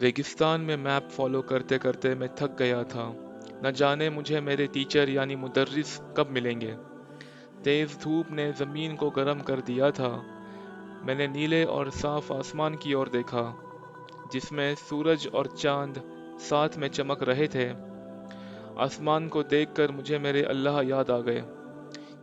रेगिस्तान में map follow करते करते मैं थक गया था। न जाने मुझे मेरे टीचर यानी मुदर्रिस कब मिलेंगे। तेज धूप ने जमीन को गर्म कर दिया था। मैंने नीले और साफ आसमान की ओर देखा, जिसमें सूरज और चांद साथ में चमक रहे थे। आसमान को देखकर मुझे मेरे अल्लाह याद आ गए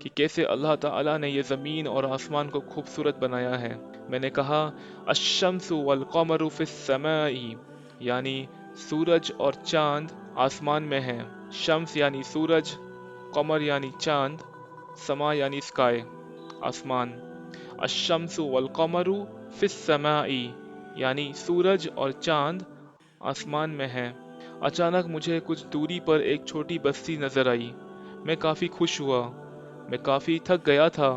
कि कैसे अल्लाह ताला ने ये ज़मीन और आसमान को खूबसूरत बनाया है। मैंने कहा, अश-शम्सु वल क़मरु फ़िस समाई, यानी सूरज और चांद आसमान में हैं। शम्स यानी सूरज, कमर यानी चांद, समा यानी स्काई, आसमान। अश-शम्सु वल क़मरु फ़िस समाई, यानी सूरज और चांद आसमान में हैं। अचानक मुझे कुछ दूरी पर एक छोटी बस्ती नजर आई। मैं काफ़ी खुश हुआ। मैं काफ़ी थक गया था,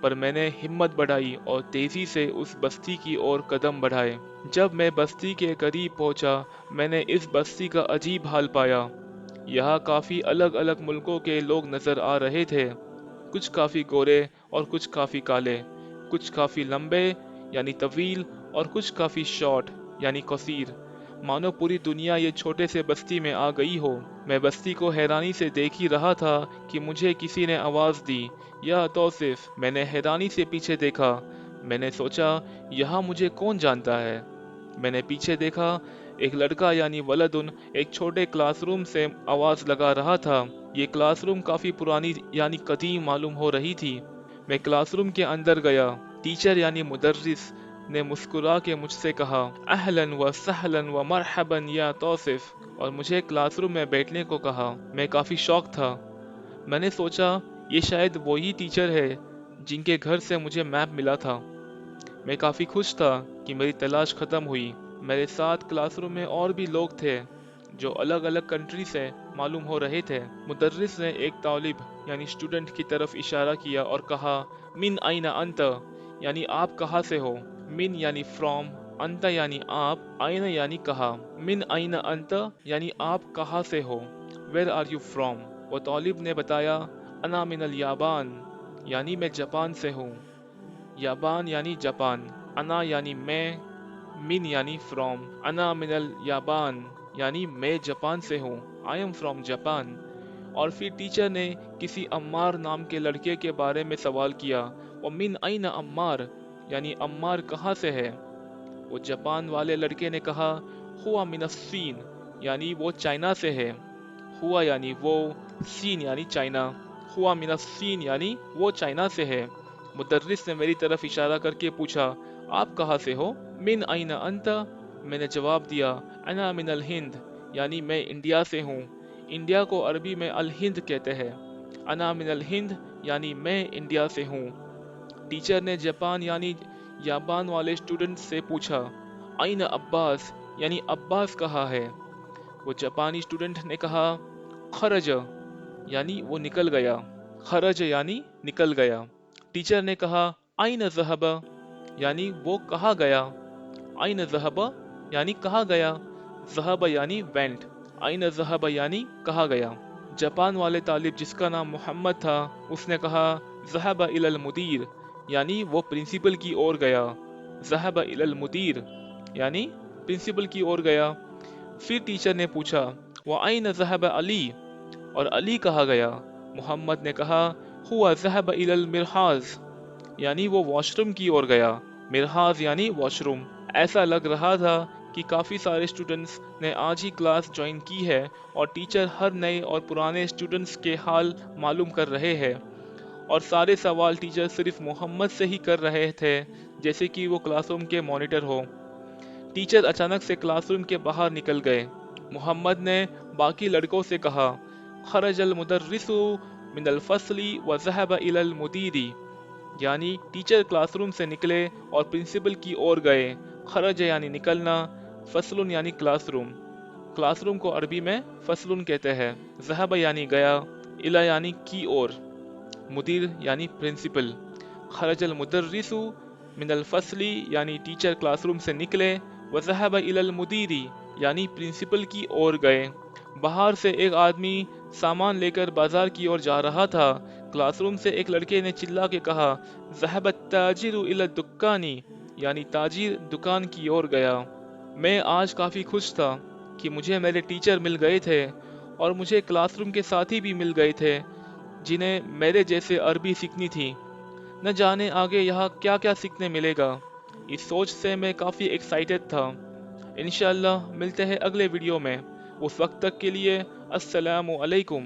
पर मैंने हिम्मत बढ़ाई और तेज़ी से उस बस्ती की ओर कदम बढ़ाए। जब मैं बस्ती के करीब पहुंचा, मैंने इस बस्ती का अजीब हाल पाया। यहाँ काफ़ी अलग अलग मुल्कों के लोग नज़र आ रहे थे। कुछ काफ़ी गोरे और कुछ काफ़ी काले, कुछ काफ़ी लंबे यानी तवील और कुछ काफ़ी शॉर्ट यानी कसीर। मानो पूरी दुनिया ये छोटे से बस्ती में आ गई हो। मैं बस्ती को हैरानी से देख ही रहा था कि मुझे किसी ने आवाज़ दी, या तौसिफ। मैंने हैरानी से पीछे देखा। मैंने सोचा, यहाँ मुझे कौन जानता है। मैंने पीछे देखा, एक लड़का यानी वलदुन एक छोटे क्लासरूम से आवाज़ लगा रहा था। ये क्लासरूम काफ़ी पुरानी यानी कदीम मालूम हो रही थी। मैं क्लासरूम के अंदर गया। टीचर यानी मुदर्रिस ने मुस्कुरा के मुझसे कहा, अहलन व सहलन व मरहबन या तौसिफ, और मुझे क्लासरूम में बैठने को कहा। मैं काफ़ी शौक था। मैंने सोचा, ये शायद वही टीचर है जिनके घर से मुझे मैप मिला था। मैं काफ़ी खुश था कि मेरी तलाश ख़त्म हुई। मेरे साथ क्लासरूम में और भी लोग थे जो अलग अलग कंट्री से मालूम हो रहे थे। मुदर्रिस ने एक तालिब यानी स्टूडेंट की तरफ इशारा किया और कहा, मिन आइना अंत, यानी आप कहाँ से हो। मिन यानी फ्रॉम, अंत यानी आप, आइना यानी कहा। मिन आइना अंत यानी आप कहाँ से हो, वेयर आर यू फ्रॉम। वो तालिब ने बताया, अना मिनल याबान, यानी मैं जापान से हूँ। याबान यानी जापान, अना यानी मैं, मिन यानी फ्रॉम। अना मिनल याबान यानी मैं जापान से हूँ, आई एम फ्रॉम जापान। और फिर टीचर ने किसी अम्मार नाम के लड़के के बारे में सवाल किया। वो मिन आइना अम्मार, यानी अम्मार कहाँ से है। वो जापान वाले लड़के ने कहा, हुआ मिनस्सीन, यानी वो चाइना से है। हुआ यानी वो, सीन यानी चाइना। हुआ मिनस्सीन यानी वो चाइना से है। मुदर्रिस ने मेरी तरफ इशारा करके पूछा, आप कहाँ से हो। मिन आइना अंता, मैंने जवाब दिया, अना मिनल हिंद, यानी मैं इंडिया से हूँ। इंडिया को अरबी में अल हिंद कहते हैं। अना मिनल हिंद यानी मैं इंडिया से हूँ। टीचर ने जापान यानी याबान वाले स्टूडेंट से पूछा, आइना अब्बास, यानी अब्बास कहाँ है। वो जापानी स्टूडेंट ने कहा, खरज, यानी वो निकल गया। खरज यानी निकल गया। टीचर ने कहा, आइना ज़हबा, यानी वो कहाँ गया। आइना ज़हबा यानी कहाँ गया। ज़हबा यानी वेंट, आइना ज़हबा यानी कहाँ गया। जापान वाले तालिब जिसका नाम मोहम्मद था, उसने कहा, ज़हबा इलल मुदीर, यानी वो प्रिंसिपल की ओर गया। ज़हबा इलल मुदीर यानी प्रिंसिपल की ओर गया। फिर टीचर ने पूछा, व आइना ज़हबा अली, और अली कहाँ गया। मोहम्मद ने कहा, हुआ ज़हबा इलल मिरहाज, यानी वो वॉशरूम की ओर गया। मिरहाज यानी वॉशरूम। ऐसा लग रहा था कि काफ़ी सारे स्टूडेंट्स ने आज ही क्लास ज्वाइन की है और टीचर हर नए और पुराने स्टूडेंट्स के हाल मालूम कर रहे हैं, और सारे सवाल टीचर सिर्फ मोहम्मद से ही कर रहे थे, जैसे कि वो क्लासरूम के मॉनिटर हो। टीचर अचानक से क्लासरूम के बाहर निकल गए। मोहम्मद ने बाकी लड़कों से कहा, खरजल मुदर्रिसु मिनल फसली व ज़हबा इलल मुदीरी, यानी टीचर क्लासरूम से निकले और प्रिंसिपल की ओर गए। खरज यानी निकलना, फसलुन यानी क्लासरूम। क्लासरूम को अरबी में फसलुन कहते हैं। ज़हबा यानी गया, इला यानी की ओर, मुदीर यानी प्रिंसिपल। खरजल मुदर्रिसु मिनल फसली यानी टीचर क्लासरूम से निकले, व ज़हबा इलल मुदीरी यानी प्रिंसिपल की ओर गए। बाहर से एक आदमी सामान लेकर बाजार की ओर जा रहा था। क्लासरूम से एक लड़के ने चिल्ला के कहा, ज़हबत ताजिरु इला दुक्कानी, यानी ताजिर दुकान की ओर गया। میں آج کافی خوش تھا کہ مجھے میرے ٹیچر مل گئے تھے اور مجھے کلاس روم کے ساتھی بھی مل گئے تھے جنہیں میرے جیسے عربی سیکھنی تھی۔ نہ جانے آگے یہاں کیا کیا سیکھنے ملے گا، اس سوچ سے میں کافی ایکسائٹڈ تھا۔ انشاءاللہ ملتے ہیں اگلے ویڈیو میں، اس وقت تک کے لیے السلام علیکم۔